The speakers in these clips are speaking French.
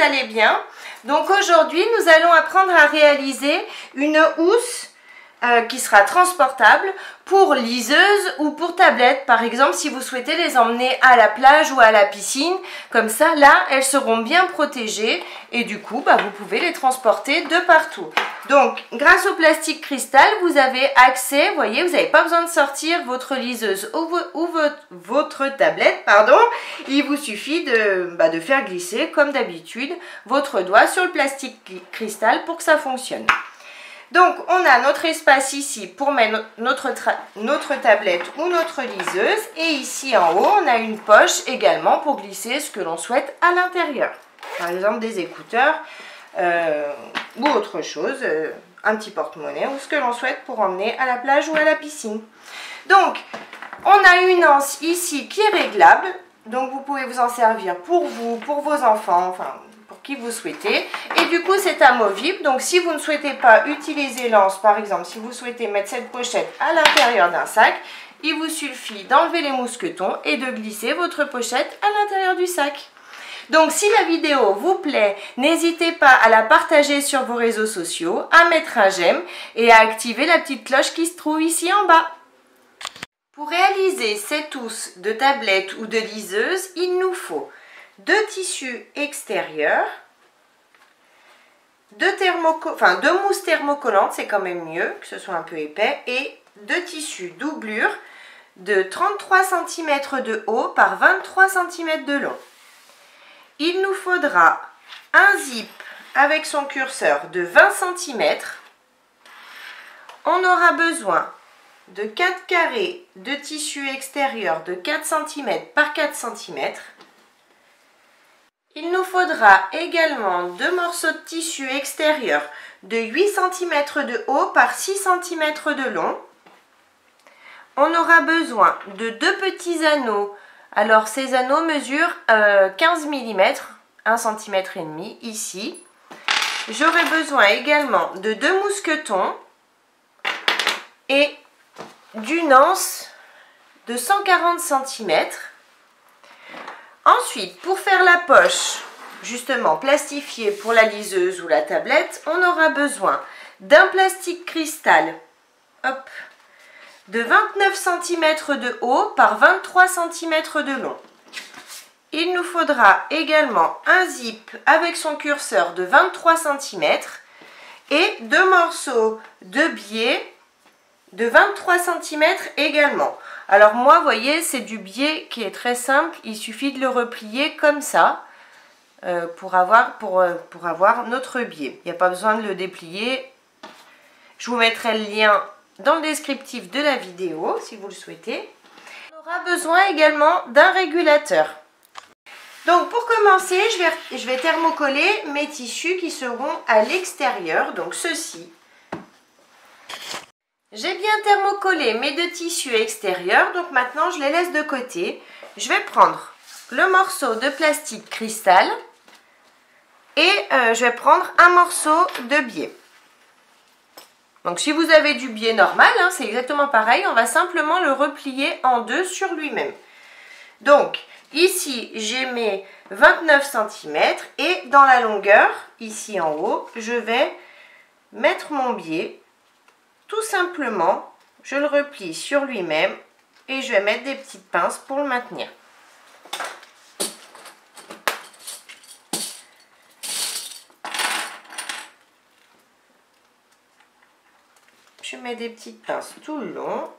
vous allez bien. Donc aujourd'hui, nous allons apprendre à réaliser une housse qui sera transportable pour liseuse ou pour tablette. Par exemple, si vous souhaitez les emmener à la plage ou à la piscine, comme ça, là, elles seront bien protégées et du coup, vous pouvez les transporter de partout. Donc, grâce au plastique cristal, vous avez accès, vous voyez, vous n'avez pas besoin de sortir votre liseuse ou votre tablette, pardon. Il vous suffit de faire glisser, comme d'habitude, votre doigt sur le plastique cristal pour que ça fonctionne. Donc, on a notre espace ici pour mettre notre tablette ou notre liseuse. Et ici en haut, on a une poche également pour glisser ce que l'on souhaite à l'intérieur. Par exemple, des écouteurs ou autre chose, un petit porte-monnaie ou ce que l'on souhaite pour emmener à la plage ou à la piscine. Donc, on a une anse ici qui est réglable. Donc, vous pouvez vous en servir pour vous, pour vos enfants, enfin pour qui vous souhaitez. Et du coup, c'est amovible. Donc, si vous ne souhaitez pas utiliser l'anse, par exemple, si vous souhaitez mettre cette pochette à l'intérieur d'un sac, il vous suffit d'enlever les mousquetons et de glisser votre pochette à l'intérieur du sac. Donc, si la vidéo vous plaît, n'hésitez pas à la partager sur vos réseaux sociaux, à mettre un j'aime et à activer la petite cloche qui se trouve ici en bas. Pour réaliser cette housse de tablette ou de liseuse, il nous faut 2 tissus extérieurs, 2 mousses thermocollantes, c'est quand même mieux que ce soit un peu épais, et 2 tissus doublure de 33 cm de haut par 23 cm de long. Il nous faudra un zip avec son curseur de 20 cm. On aura besoin de 4 carrés de tissu extérieur de 4 cm par 4 cm. Il nous faudra également 2 morceaux de tissu extérieur de 8 cm de haut par 6 cm de long. On aura besoin de 2 petits anneaux. Alors ces anneaux mesurent 15 mm, 1 cm et demi ici. J'aurai besoin également de 2 mousquetons et d'une anse de 140 cm. Ensuite, pour faire la poche, justement plastifiée pour la liseuse ou la tablette, on aura besoin d'un plastique cristal de 29 cm de haut par 23 cm de long. Il nous faudra également un zip avec son curseur de 23 cm et 2 morceaux de biais de 23 cm également. Alors moi, vous voyez, c'est du biais qui est très simple. Il suffit de le replier comme ça pour avoir notre biais. Il n'y a pas besoin de le déplier. Je vous mettrai le lien dans le descriptif de la vidéo si vous le souhaitez. On aura besoin également d'un régulateur. Donc pour commencer, je vais thermocoller mes tissus qui seront à l'extérieur, donc ceux-ci. J'ai bien thermocollé mes 2 tissus extérieurs, donc maintenant je les laisse de côté. Je vais prendre le morceau de plastique cristal et je vais prendre un morceau de biais. Donc si vous avez du biais normal, c'est exactement pareil, on va simplement le replier en deux sur lui-même. Donc ici j'ai mes 29 cm et dans la longueur, ici en haut, je vais mettre mon biais. Tout simplement, je le replie sur lui-même et je vais mettre des petites pinces pour le maintenir. Je mets des petites pinces tout le long.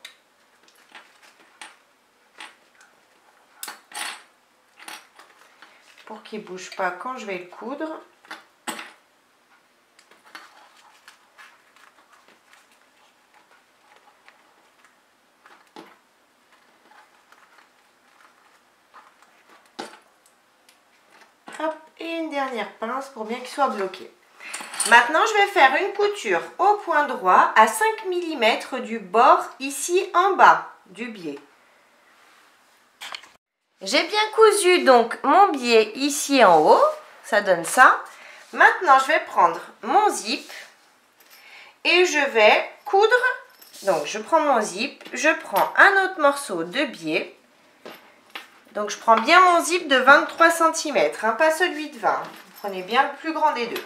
Pour qu'il ne bouge pas quand je vais le coudre. Et une dernière pince pour bien qu'il soit bloqué. Maintenant, je vais faire une couture au point droit à 5 mm du bord ici en bas du biais. J'ai bien cousu donc mon biais ici en haut, ça donne ça. Maintenant, je vais prendre mon zip et je vais coudre. Donc, je prends mon zip, je prends un autre morceau de biais. Donc je prends bien mon zip de 23 cm, pas celui de 20. Prenez bien le plus grand des deux.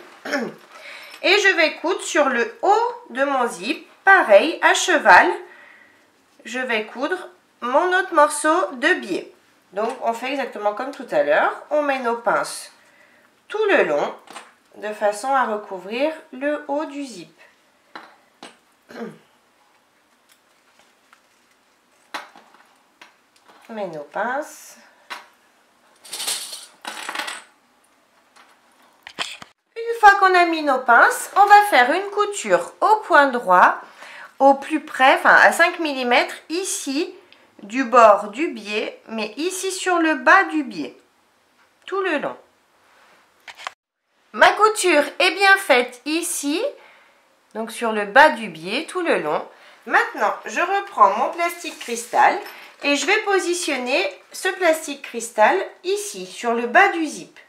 Et je vais coudre sur le haut de mon zip, pareil, à cheval. Je vais coudre mon autre morceau de biais. Donc, on fait exactement comme tout à l'heure. On met nos pinces tout le long, de façon à recouvrir le haut du zip. On met nos pinces. Une fois qu'on a mis nos pinces, on va faire une couture au point droit, au plus près, enfin à 5 mm, ici, du bord du biais, mais ici sur le bas du biais, tout le long. Ma couture est bien faite ici, donc sur le bas du biais, tout le long. Maintenant, je reprends mon plastique cristal et je vais positionner ce plastique cristal ici, sur le bas du zip.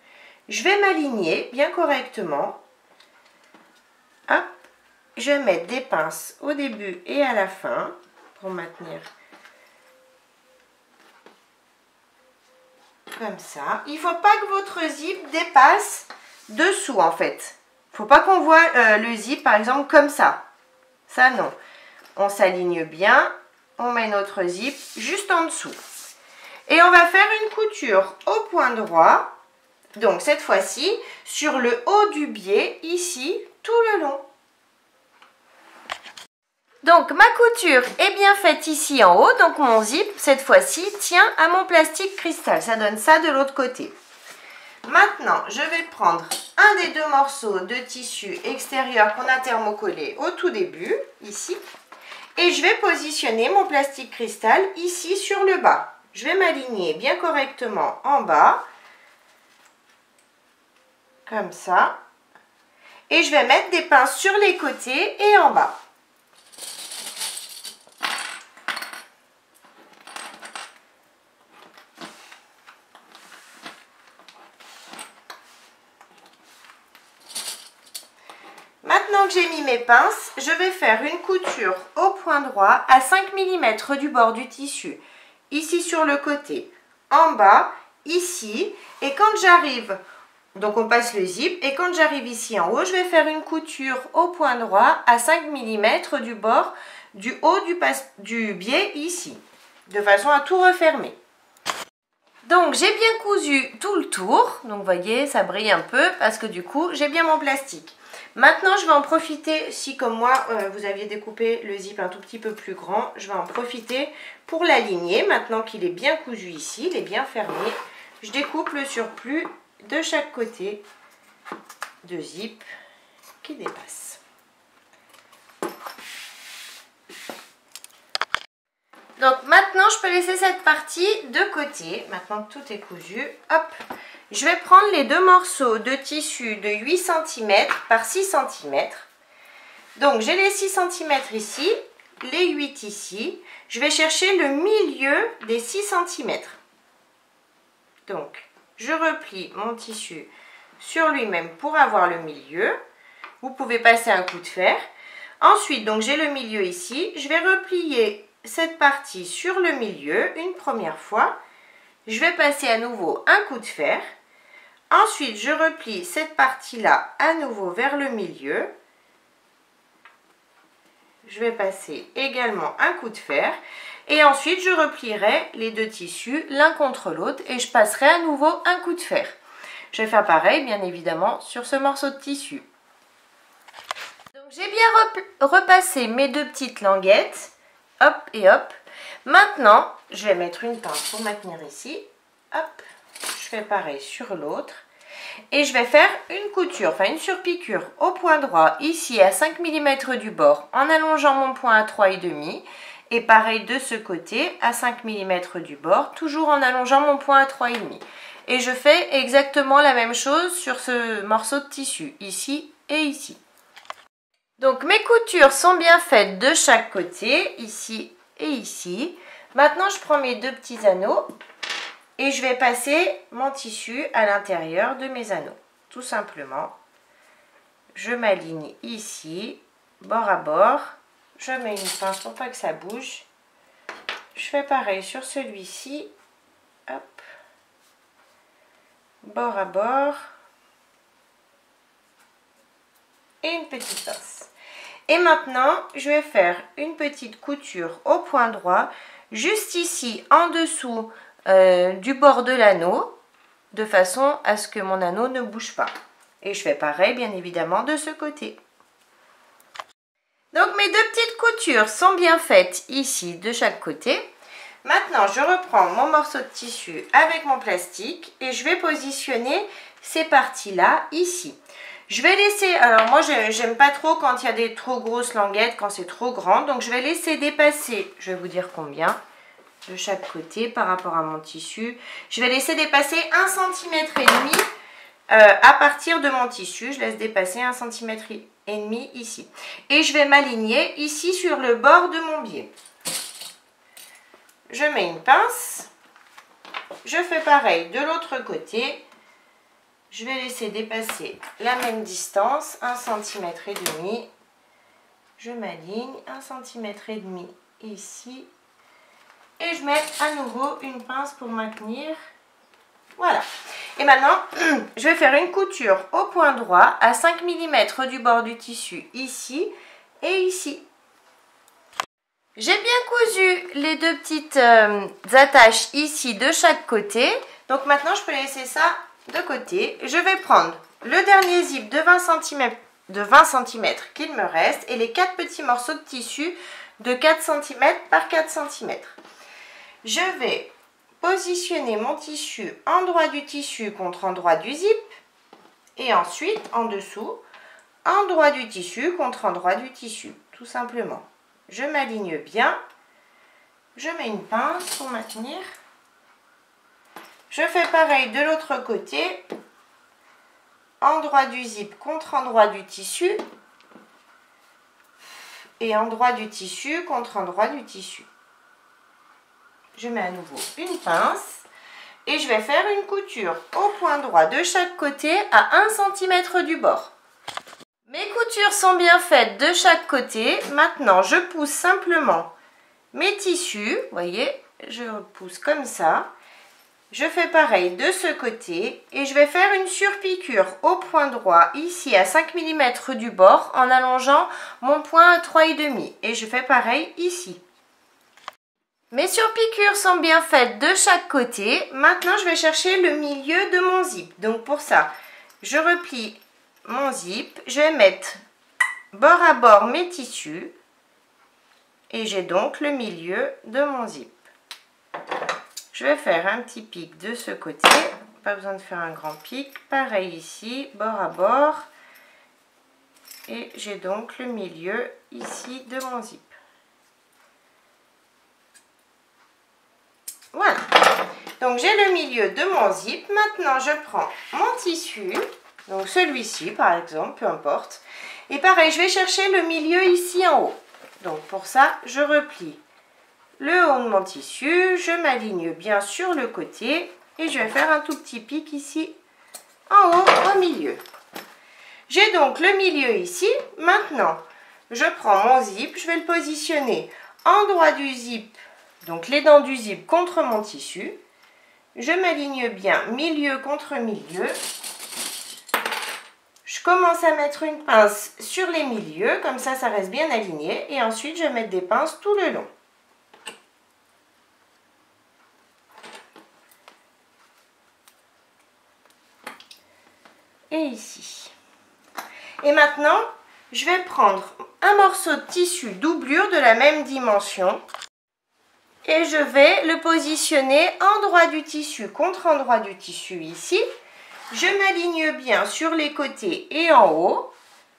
Je vais m'aligner bien correctement. Hop. Je vais mettre des pinces au début et à la fin pour maintenir comme ça. Il ne faut pas que votre zip dépasse dessous en fait. Il ne faut pas qu'on voit le zip par exemple comme ça. Ça non. On s'aligne bien. On met notre zip juste en dessous. Et on va faire une couture au point droit. Donc cette fois-ci sur le haut du biais ici tout le long. Donc ma couture est bien faite ici en haut, donc mon zip cette fois-ci tient à mon plastique cristal, ça donne ça de l'autre côté. Maintenant je vais prendre un des deux morceaux de tissu extérieur qu'on a thermocollé au tout début, ici, et je vais positionner mon plastique cristal ici sur le bas. Je vais m'aligner bien correctement en bas, comme ça, et je vais mettre des pinces sur les côtés et en bas. Maintenant que j'ai mis mes pinces, je vais faire une couture au point droit à 5 mm du bord du tissu. Ici sur le côté, en bas, ici. Et quand j'arrive, donc on passe le zip, et quand j'arrive ici en haut, je vais faire une couture au point droit à 5 mm du bord du haut du biais ici. De façon à tout refermer. Donc j'ai bien cousu tout le tour. Donc vous voyez, ça brille un peu parce que du coup, j'ai bien mon plastique. Maintenant, je vais en profiter, si comme moi, vous aviez découpé le zip un tout petit peu plus grand, je vais en profiter pour l'aligner. Maintenant qu'il est bien cousu ici, il est bien fermé, je découpe le surplus de chaque côté de zip qui dépasse. Donc maintenant, je peux laisser cette partie de côté, maintenant que tout est cousu, hop. Je vais prendre les deux morceaux de tissu de 8 cm par 6 cm. Donc j'ai les 6 cm ici, les 8 ici. Je vais chercher le milieu des 6 cm. Donc je replie mon tissu sur lui-même pour avoir le milieu. Vous pouvez passer un coup de fer. Ensuite, donc j'ai le milieu ici. Je vais replier cette partie sur le milieu une première fois. Je vais passer à nouveau un coup de fer. Ensuite, je replie cette partie-là à nouveau vers le milieu. Je vais passer également un coup de fer. Et ensuite, je replierai les deux tissus l'un contre l'autre et je passerai à nouveau un coup de fer. Je vais faire pareil, bien évidemment, sur ce morceau de tissu. Donc, j'ai bien repassé mes deux petites languettes. Hop et hop. Maintenant, je vais mettre une pince pour maintenir ici. Hop. Je fais pareil sur l'autre et je vais faire une couture, enfin une surpiqûre au point droit ici à 5 mm du bord en allongeant mon point à 3,5 et pareil de ce côté à 5 mm du bord, toujours en allongeant mon point à 3,5. Et je fais exactement la même chose sur ce morceau de tissu, ici et ici. Donc mes coutures sont bien faites de chaque côté, ici et ici. Maintenant je prends mes deux petits anneaux. Et je vais passer mon tissu à l'intérieur de mes anneaux, tout simplement. Je m'aligne ici, bord à bord. Je mets une pince pour pas que ça bouge. Je fais pareil sur celui-ci. Hop. Bord à bord. et une petite pince. Et maintenant, je vais faire une petite couture au point droit, juste ici, en dessous du bord de l'anneau, de façon à ce que mon anneau ne bouge pas. Et je fais pareil, bien évidemment, de ce côté. Donc, mes deux petites coutures sont bien faites ici, de chaque côté. Maintenant, je reprends mon morceau de tissu avec mon plastique et je vais positionner ces parties-là ici. Je vais laisser, alors moi j'aime pas trop quand il y a des trop grosses languettes, quand c'est trop grand, donc je vais laisser dépasser, je vais vous dire combien, de chaque côté par rapport à mon tissu. Je vais laisser dépasser 1,5 cm à partir de mon tissu, je laisse dépasser 1,5 cm ici. Et je vais m'aligner ici sur le bord de mon biais. Je mets une pince, je fais pareil de l'autre côté. Je vais laisser dépasser la même distance, 1,5 cm. Je m'aligne, 1,5 cm ici. Et je mets à nouveau une pince pour maintenir. Voilà. Et maintenant, je vais faire une couture au point droit à 5 mm du bord du tissu ici et ici. J'ai bien cousu les deux petites attaches ici de chaque côté. Donc maintenant, je peux laisser ça de côté. Je vais prendre le dernier zip de 20 cm qu'il me reste et les 4 petits morceaux de tissu de 4 cm par 4 cm. Je vais positionner mon tissu endroit du tissu contre endroit du zip et ensuite en dessous endroit du tissu contre endroit du tissu, tout simplement. Je m'aligne bien, je mets une pince pour maintenir. Je fais pareil de l'autre côté, endroit du zip contre endroit du tissu et endroit du tissu contre endroit du tissu. Je mets à nouveau une pince et je vais faire une couture au point droit de chaque côté à 1 cm du bord. Mes coutures sont bien faites de chaque côté. Maintenant, je pousse simplement mes tissus, vous voyez, je pousse comme ça. Je fais pareil de ce côté et je vais faire une surpiqûre au point droit ici à 5 mm du bord en allongeant mon point à 3,5 et je fais pareil ici. Mes surpiqûres sont bien faites de chaque côté. Maintenant, je vais chercher le milieu de mon zip. Donc pour ça, je replie mon zip. Je vais mettre bord à bord mes tissus et j'ai donc le milieu de mon zip. Je vais faire un petit pic de ce côté, pas besoin de faire un grand pic. Pareil ici, bord à bord. Et j'ai donc le milieu ici de mon zip. Voilà. Donc j'ai le milieu de mon zip. Maintenant je prends mon tissu, donc celui-ci par exemple, peu importe. Et pareil, je vais chercher le milieu ici en haut. Donc pour ça, je replie le haut de mon tissu, je m'aligne bien sur le côté et je vais faire un tout petit pic ici en haut au milieu. J'ai donc le milieu ici. Maintenant, je prends mon zip, je vais le positionner endroit du zip, donc les dents du zip contre mon tissu. Je m'aligne bien milieu contre milieu. Je commence à mettre une pince sur les milieux, comme ça reste bien aligné. Et ensuite, je vais mettre des pinces tout le long. Et ici. Et maintenant, je vais prendre un morceau de tissu doublure de la même dimension et je vais le positionner endroit du tissu contre endroit du tissu ici. Je m'aligne bien sur les côtés et en haut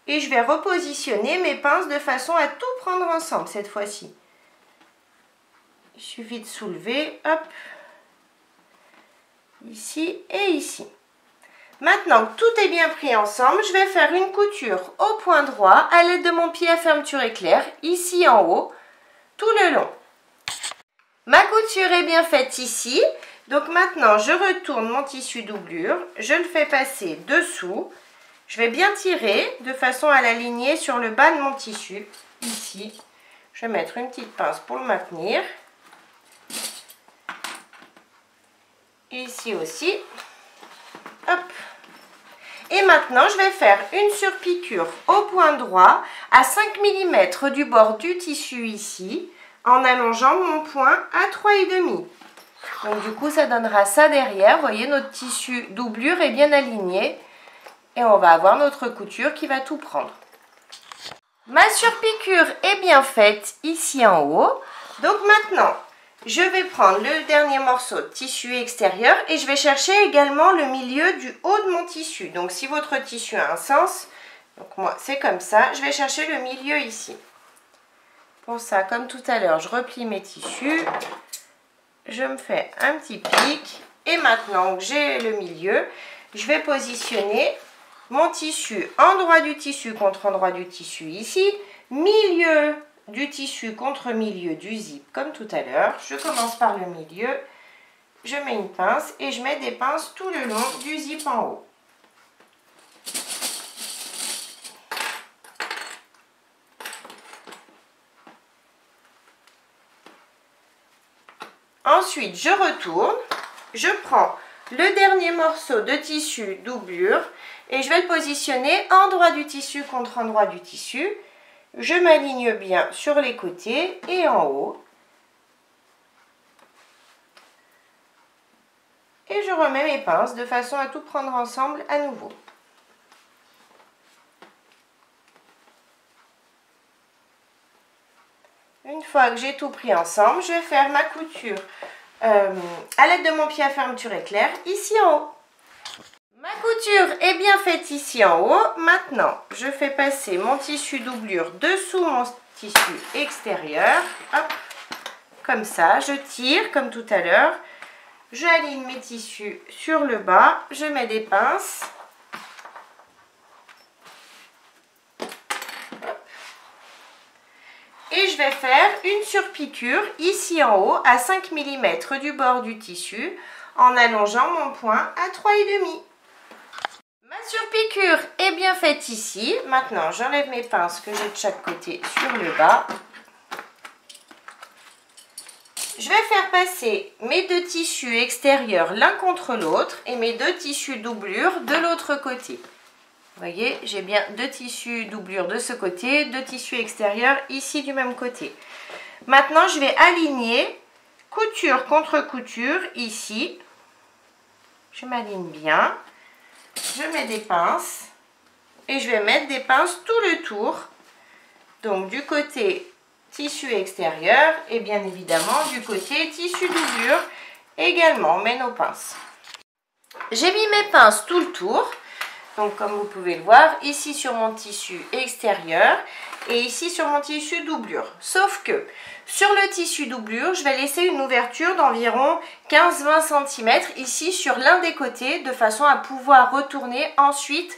et je vais repositionner mes pinces de façon à tout prendre ensemble cette fois-ci. Il suffit de soulever, hop, ici et ici. Maintenant que tout est bien pris ensemble, je vais faire une couture au point droit à l'aide de mon pied à fermeture éclair, ici en haut, tout le long. Ma couture est bien faite ici, donc maintenant je retourne mon tissu doublure, je le fais passer dessous, je vais bien tirer de façon à l'aligner sur le bas de mon tissu, ici. Je vais mettre une petite pince pour le maintenir. Et ici aussi. Hop. Et maintenant, je vais faire une surpiqûre au point droit à 5 mm du bord du tissu ici, en allongeant mon point à 3,5. Donc du coup, ça donnera ça derrière. Vous voyez, notre tissu doublure est bien aligné. Et on va avoir notre couture qui va tout prendre. Ma surpiqûre est bien faite ici en haut. Donc maintenant, je vais prendre le dernier morceau de tissu extérieur et je vais chercher également le milieu du haut de mon tissu. Donc si votre tissu a un sens, donc moi c'est comme ça, je vais chercher le milieu ici. Pour ça, comme tout à l'heure, je replie mes tissus, je me fais un petit pic et maintenant que j'ai le milieu, je vais positionner mon tissu, endroit du tissu contre endroit du tissu ici, milieu du tissu contre milieu du zip comme tout à l'heure. Je commence par le milieu, je mets une pince et je mets des pinces tout le long du zip en haut. Ensuite, je retourne, je prends le dernier morceau de tissu doublure et je vais le positionner endroit du tissu contre endroit du tissu. Je m'aligne bien sur les côtés et en haut. Et je remets mes pinces de façon à tout prendre ensemble à nouveau. Une fois que j'ai tout pris ensemble, je vais faire ma couture à l'aide de mon pied à fermeture éclair ici en haut. Ma couture est bien faite ici en haut. Maintenant, je fais passer mon tissu doublure dessous mon tissu extérieur. Hop, comme ça, je tire comme tout à l'heure. J'aligne mes tissus sur le bas. Je mets des pinces. Et je vais faire une surpiqûre ici en haut à 5 mm du bord du tissu en allongeant mon point à 3,5. Ma surpiqûre est bien faite ici. Maintenant, j'enlève mes pinces que j'ai de chaque côté sur le bas. Je vais faire passer mes deux tissus extérieurs l'un contre l'autre et mes deux tissus doublures de l'autre côté. Vous voyez, j'ai bien deux tissus doublures de ce côté, deux tissus extérieurs ici du même côté. Maintenant, je vais aligner couture contre couture ici. Je m'aligne bien. Je mets des pinces et je vais mettre des pinces tout le tour. Donc du côté tissu extérieur et bien évidemment du côté tissu doublure également, on met nos pinces. J'ai mis mes pinces tout le tour. Donc comme vous pouvez le voir, ici sur mon tissu extérieur et ici sur mon tissu doublure. Sauf que sur le tissu doublure, je vais laisser une ouverture d'environ 15-20 cm ici sur l'un des côtés de façon à pouvoir retourner ensuite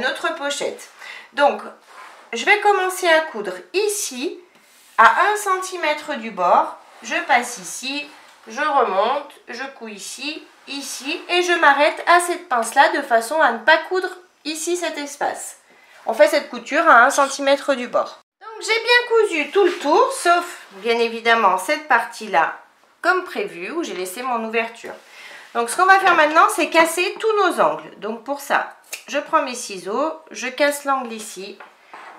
notre pochette. Donc je vais commencer à coudre ici à 1 cm du bord. Je passe ici, je remonte, je couds ici, ici et je m'arrête à cette pince là de façon à ne pas coudre ici cet espace. On fait cette couture à 1 cm du bord. Donc j'ai bien cousu tout le tour sauf bien évidemment cette partie là comme prévu où j'ai laissé mon ouverture. Donc ce qu'on va faire maintenant c'est casser tous nos angles. Donc pour ça je prends mes ciseaux, je casse l'angle ici.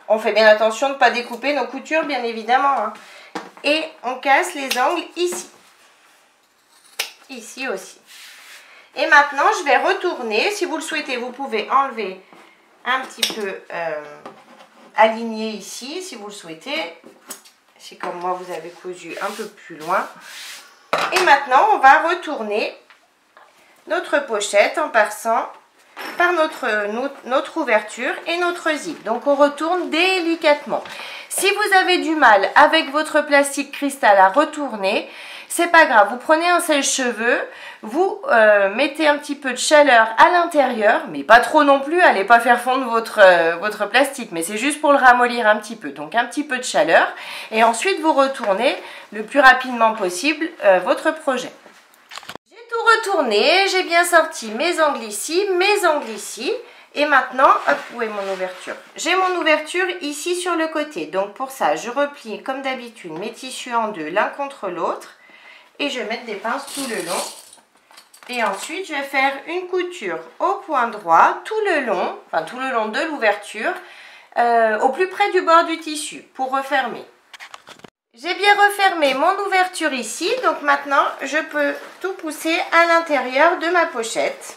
On fait bien attention de ne pas découper nos coutures bien évidemment hein. Et on casse les angles ici. Ici aussi. Et maintenant, je vais retourner. Si vous le souhaitez, vous pouvez enlever un petit peu, aligner ici, si vous le souhaitez. C'est comme moi, vous avez cousu un peu plus loin. Et maintenant, on va retourner notre pochette en passant par notre ouverture et notre zip. Donc, on retourne délicatement. Si vous avez du mal avec votre plastique cristal à retourner, c'est pas grave, vous prenez un sèche-cheveux, vous mettez un petit peu de chaleur à l'intérieur, mais pas trop non plus, allez pas faire fondre votre plastique, mais c'est juste pour le ramollir un petit peu, donc un petit peu de chaleur, et ensuite vous retournez le plus rapidement possible votre projet. J'ai tout retourné, j'ai bien sorti mes angles ici, et maintenant, hop, où est mon ouverture? J'ai mon ouverture ici sur le côté, donc pour ça, je replie comme d'habitude mes tissus en deux, l'un contre l'autre, et je vais mettre des pinces tout le long Et ensuite, je vais faire une couture au point droit tout le long, enfin tout le long de l'ouverture, au plus près du bord du tissu pour refermer. J'ai bien refermé mon ouverture ici, donc maintenant je peux tout pousser à l'intérieur de ma pochette.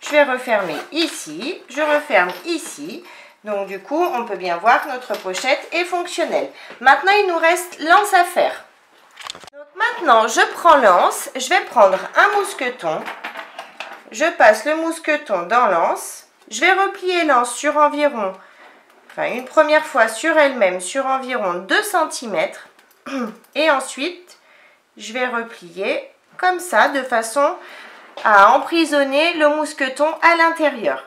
Je vais refermer ici, je referme ici. Donc du coup, on peut bien voir que notre pochette est fonctionnelle. Maintenant, il nous reste l'anse à faire. Donc maintenant, je prends l'anse, je vais prendre un mousqueton. Je passe le mousqueton dans l'anse. Je vais replier l'anse sur environ, une première fois sur elle-même, sur environ 2 cm. Et ensuite, je vais replier comme ça, de façon à emprisonner le mousqueton à l'intérieur.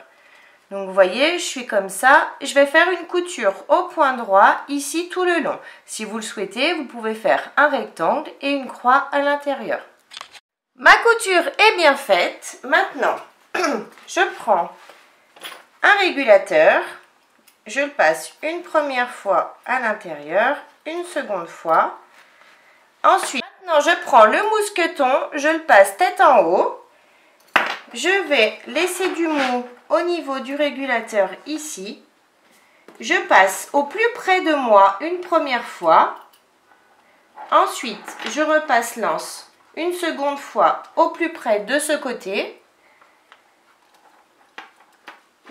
Donc vous voyez, je suis comme ça. Je vais faire une couture au point droit ici tout le long. Si vous le souhaitez, vous pouvez faire un rectangle et une croix à l'intérieur. Ma couture est bien faite. Maintenant, je prends un régulateur. Je le passe une première fois à l'intérieur, une seconde fois. Ensuite, maintenant je prends le mousqueton, je le passe tête en haut. Je vais laisser du mou au niveau du régulateur ici. Je passe au plus près de moi une première fois. Ensuite, je repasse l'anse une seconde fois au plus près de ce côté.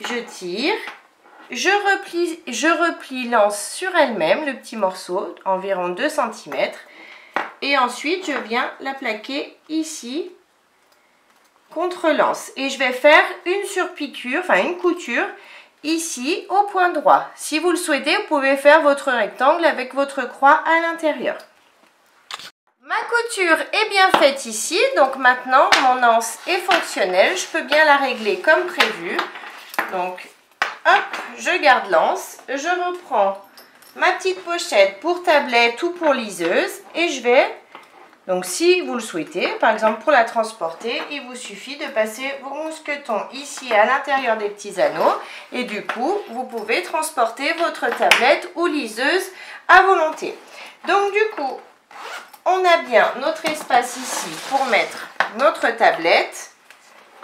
Je tire. Je replie l'anse sur elle-même, le petit morceau, environ 2 cm. Et ensuite, je viens la plaquer ici, contre l'anse. Et je vais faire une surpiqûre, une couture, ici, au point droit. Si vous le souhaitez, vous pouvez faire votre rectangle avec votre croix à l'intérieur. Ma couture est bien faite ici, donc maintenant, mon anse est fonctionnelle. Je peux bien la régler comme prévu. Donc, hop, je garde l'anse, je reprends ma petite pochette pour tablette ou pour liseuse et je vais, donc si vous le souhaitez, par exemple pour la transporter, il vous suffit de passer vos mousquetons ici à l'intérieur des petits anneaux et du coup, vous pouvez transporter votre tablette ou liseuse à volonté. Donc du coup, on a bien notre espace ici pour mettre notre tablette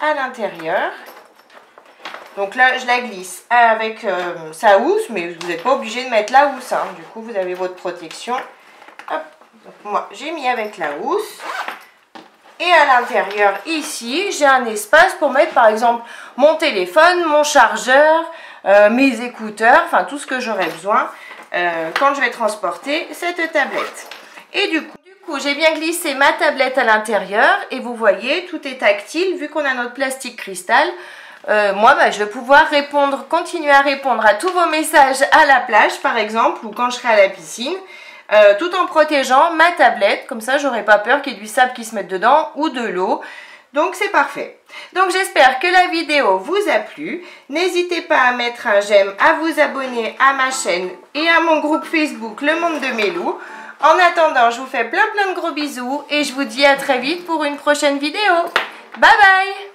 à l'intérieur. Donc là, je la glisse avec sa housse, mais vous n'êtes pas obligé de mettre la housse. Hein. Du coup, vous avez votre protection. Hop. Donc moi, j'ai mis avec la housse. Et à l'intérieur, ici, j'ai un espace pour mettre, par exemple, mon téléphone, mon chargeur, mes écouteurs, tout ce que j'aurai besoin quand je vais transporter cette tablette. Et du coup, j'ai bien glissé ma tablette à l'intérieur. Et vous voyez, tout est tactile, vu qu'on a notre plastique cristal. Moi, je vais pouvoir continuer à répondre à tous vos messages à la plage, par exemple, ou quand je serai à la piscine, tout en protégeant ma tablette. Comme ça, j'aurai pas peur qu'il y ait du sable qui se mette dedans ou de l'eau. Donc, c'est parfait. Donc, j'espère que la vidéo vous a plu. N'hésitez pas à mettre un j'aime, à vous abonner à ma chaîne et à mon groupe Facebook Le Monde de Mélou. En attendant, je vous fais plein de gros bisous et je vous dis à très vite pour une prochaine vidéo. Bye bye!